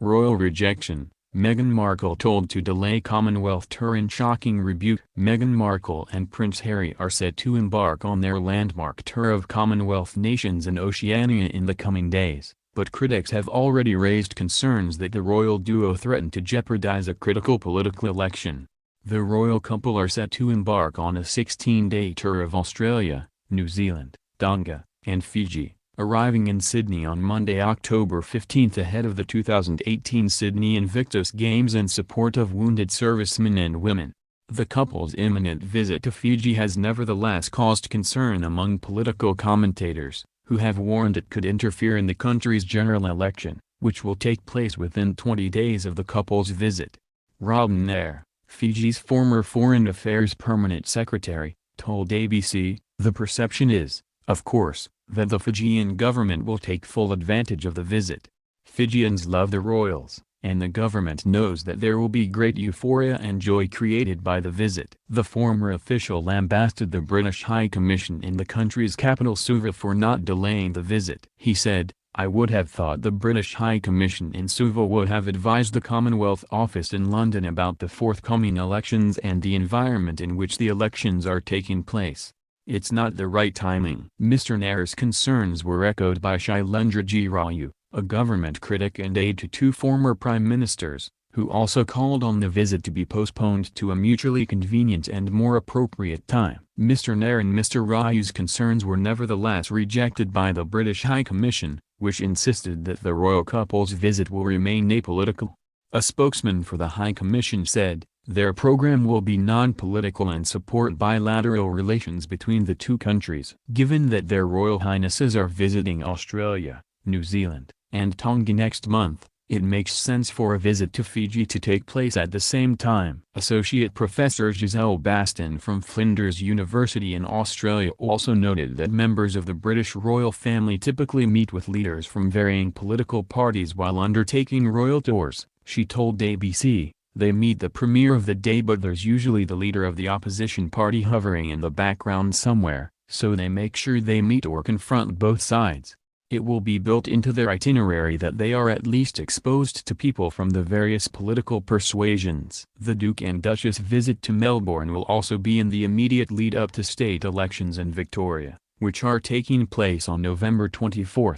Royal rejection. Meghan Markle told to delay Commonwealth tour in shocking rebuke. Meghan Markle and Prince Harry are set to embark on their landmark tour of Commonwealth nations in Oceania in the coming days, but critics have already raised concerns that the royal duo threaten to jeopardize a critical political election. The royal couple are set to embark on a 16-day tour of Australia, New Zealand, Tonga, and Fiji, arriving in Sydney on Monday, October 15 ahead of the 2018 Sydney Invictus Games in support of wounded servicemen and women. The couple's imminent visit to Fiji has nevertheless caused concern among political commentators, who have warned it could interfere in the country's general election, which will take place within 20 days of the couple's visit. Robin Nair, Fiji's former Foreign Affairs Permanent Secretary, told ABC, "The perception is, of course, that the Fijian government will take full advantage of the visit. Fijians love the royals, and the government knows that there will be great euphoria and joy created by the visit." The former official lambasted the British High Commission in the country's capital Suva for not delaying the visit. He said, "I would have thought the British High Commission in Suva would have advised the Commonwealth Office in London about the forthcoming elections and the environment in which the elections are taking place. It's not the right timing." Mr. Nair's concerns were echoed by Shailendra G. Raju, a government critic and aide to two former prime ministers, who also called on the visit to be postponed to a mutually convenient and more appropriate time. Mr. Nair and Mr. Raju's concerns were nevertheless rejected by the British High Commission, which insisted that the royal couple's visit will remain apolitical. A spokesman for the High Commission said, "Their program will be non-political and support bilateral relations between the two countries." Given that their Royal Highnesses are visiting Australia, New Zealand, and Tonga next month, it makes sense for a visit to Fiji to take place at the same time. Associate Professor Giselle Baston from Flinders University in Australia also noted that members of the British royal family typically meet with leaders from varying political parties while undertaking royal tours. She told ABC, "They meet the premier of the day, but there's usually the leader of the opposition party hovering in the background somewhere, so they make sure they meet or confront both sides. It will be built into their itinerary that they are at least exposed to people from the various political persuasions." The Duke and Duchess visit to Melbourne will also be in the immediate lead-up to state elections in Victoria, which are taking place on November 24.